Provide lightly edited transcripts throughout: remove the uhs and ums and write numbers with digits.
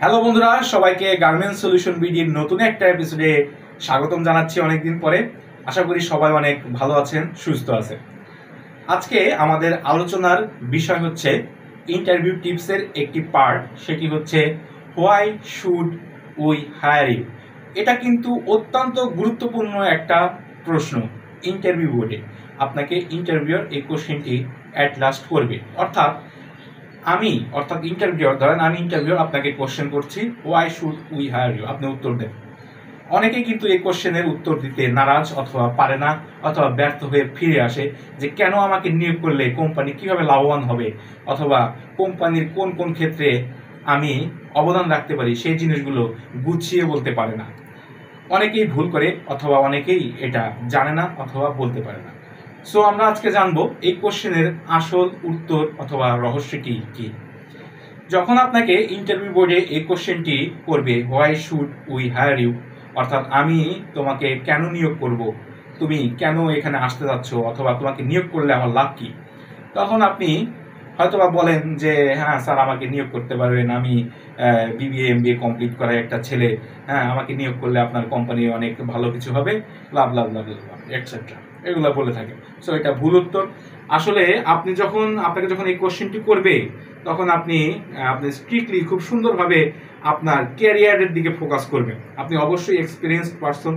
Hello বন্ধুরা, সবাইকে garments solution বিডির নতুন একটা এপিসোডে স্বাগতম জানাচ্ছি অনেকদিন পরে। আশা করি সবাই অনেক ভালো আছেন, সুস্থ আছেন। আজকে আমাদের আলোচনার বিষয় হচ্ছে ইন্টারভিউ টিপসের একটি পার্ট, সেটি হচ্ছে why should we hire you. এটা কিন্তু অত্যন্ত গুরুত্বপূর্ণ একটা প্রশ্ন। ইন্টারভিউ বোর্ডে আপনাকে ইন্টারভিউর এই কোশ্চেনটি অ্যাট লাস্ট করবে, অর্থাৎ ইন্টারভিউর, ধরেন আমি ইন্টারভিউর আপনাকে কোশ্চেন করছি, why should we hire you, আপনি উত্তর দেন। অনেকেই কিন্তু এই কোশ্চেনের উত্তর দিতে নারাজ অথবা পারে না, অথবা ব্যর্থ হয়ে ফিরে আসে যে কেন আমাকে নিয়োগ করলে কোম্পানি কিভাবে লাভবান হবে, অথবা কোম্পানির কোন কোন ক্ষেত্রে আমি অবদান রাখতে পারি, সেই জিনিসগুলো গুছিয়ে বলতে পারে না। অনেকেই ভুল করে, অথবা অনেকেই এটা জানে না অথবা বলতে পারে না। সো আমরা আজকে জানবো এই কোশ্চেনের আসল উত্তর অথবা রহস্যটি কি। যখন আপনাকে ইন্টারভিউ বোর্ডে এই কোশ্চেনটি করবে, why should we hire you, অর্থাৎ আমি তোমাকে কেন নিয়োগ করব, তুমি কেন এখানে আসতে যাচ্ছ, অথবা তোমাকে নিয়োগ করলে আমার লাভ কি, তখন আপনি হয়তোবা বলেন যে হ্যাঁ স্যার, আমাকে নিয়োগ করতে পারবেন, আমি বিবিএ এমবিএ কমপ্লিট করা একটা ছেলে, হ্যাঁ আমাকে নিয়োগ করলে আপনার কোম্পানি অনেক ভালো কিছু হবে, লাভ লাভ লাভ লাভ এটসেট্রা, এগুলো বলে থাকে। সো এটা ভুল উত্তর। আসলে আপনাকে যখন এই কোশ্চেনটি করবে, তখন আপনি স্ট্রিক্টলি খুব সুন্দরভাবে আপনার ক্যারিয়ারের দিকে ফোকাস করবেন। আপনি অবশ্যই এক্সপিরিয়েন্সড পারসন।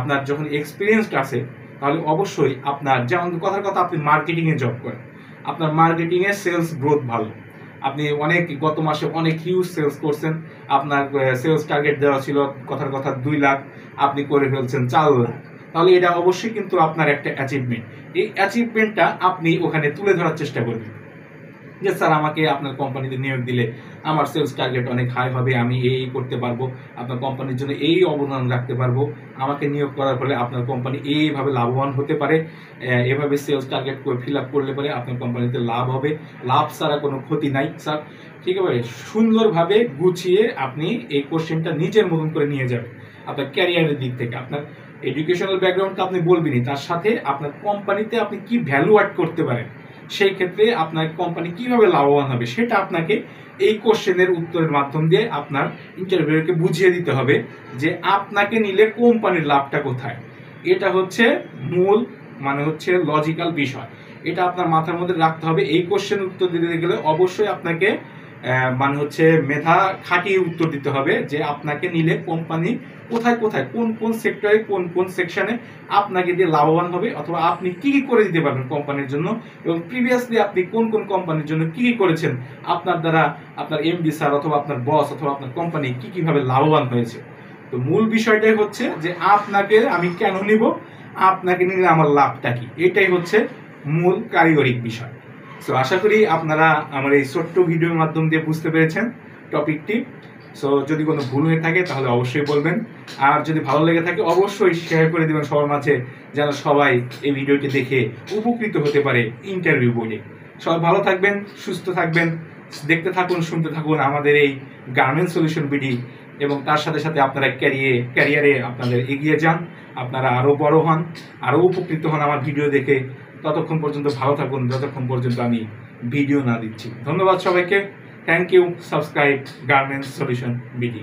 আপনার যখন এক্সপিরিয়েন্সড আছে, তাহলে অবশ্যই আপনার, যেমন কথার কথা, আপনি মার্কেটিংয়ে জব করেন, আপনার মার্কেটিংয়ে সেলস গ্রোথ ভালো, আপনি গত মাসে অনেক হিউজ সেলস করছেন, আপনার সেলস টার্গেট দেওয়া ছিল কথার কথা 2 লাখ, আপনি করে ফেলছেন 4 লাখ, তাহলে এটা অবশ্যই কিন্তু আপনার একটা অ্যাচিভমেন্ট। এই অ্যাচিভমেন্টটা আপনি ওখানে তুলে ধরার চেষ্টা করবেন যে স্যার, আমাকে আপনার কোম্পানিতে নিয়োগ দিলে আমার সেলস টার্গেট অনেক হাই হবে, আমি এই করতে পারবো, আপনার কোম্পানির জন্য এই অবদান রাখতে পারবো, আমাকে নিয়োগ করার ফলে আপনার কোম্পানি এইভাবে লাভবান হতে পারে, এভাবে সেলস টার্গেট ফিল আপ করলে পরে আপনার কোম্পানিতে লাভ হবে, লাভ ছাড়া কোনো ক্ষতি নাই স্যার। ঠিক আছে, সুন্দরভাবে গুছিয়ে আপনি এই কোশ্চেনটা নিজের মতন করে নিয়ে যাবেন। আপনার ক্যারিয়ারের দিক থেকে আপনার এডুকেশনাল ব্যাকগ্রাউন্ডটা আপনি বলবেনই, তার সাথে আপনার কোম্পানিতে আপনি কি ভ্যালু অ্যাড করতে পারেন, সেই ক্ষেত্রে আপনার কোম্পানি কিভাবে লাভবান হবে, সেটা আপনাকে এই কোশ্চেনের উত্তরের মাধ্যম দিয়ে আপনার ইন্টারভিউকে বুঝিয়ে দিতে হবে যে আপনাকে নিলে কোম্পানির লাভটা কোথায়। এটা হচ্ছে মূল, লজিক্যাল বিষয়। এটা আপনার মাথার মধ্যে রাখতে হবে। এই কোশ্চেনের উত্তর দিতে গেলে অবশ্যই আপনাকে মেধা খাটিয়ে উত্তর দিতে হবে যে আপনাকে নিলে কোম্পানি কোথায় কোথায়, কোন কোন সেক্টরে, কোন কোন সেকশনে আপনাকে দিয়ে লাভবান হবে, অথবা আপনি কি কি করে দিতে পারবেন কোম্পানির জন্য, এবং প্রিভিয়াসলি আপনি কোন কোন কোম্পানির জন্য কি কি করেছেন, আপনার দ্বারা আপনার এমডি স্যার অথবা আপনার বস অথবা আপনার কোম্পানি কি কিভাবে লাভবান হয়েছে। তো মূল বিষয়টাই হচ্ছে যে আপনাকে আমি কেন নিব, আপনাকে নিলে আমার লাভটা কি, এটাই হচ্ছে মূল কারিগরিক বিষয়। সো আশা করি আপনারা আমার এই ছোট্ট ভিডিওর মাধ্যম দিয়ে বুঝতে পেরেছেন টপিকটি। সো যদি কোনো ভুল হয়ে থাকে তাহলে অবশ্যই বলবেন, আর যদি ভালো লেগে থাকে অবশ্যই শেয়ার করে দেবেন সবার মাঝে, যেন সবাই এই ভিডিওটি দেখে উপকৃত হতে পারে ইন্টারভিউ বোর্ডে। সবাই ভালো থাকবেন, সুস্থ থাকবেন, দেখতে থাকুন, শুনতে থাকুন আমাদের এই গার্মেন্টস সলিউশন বিডি, এবং তার সাথে সাথে আপনারা ক্যারিয়ারে আপনাদের এগিয়ে যান, আপনারা আরও বড় হন, আরও উপকৃত হন আমার ভিডিও দেখে। ততক্ষণ পর্যন্ত ভালো থাকুন, যতক্ষণ পর্যন্ত আমি ভিডিও না দিচ্ছি। ধন্যবাদ সবাইকে, thank you. Subscribe garments solution BD.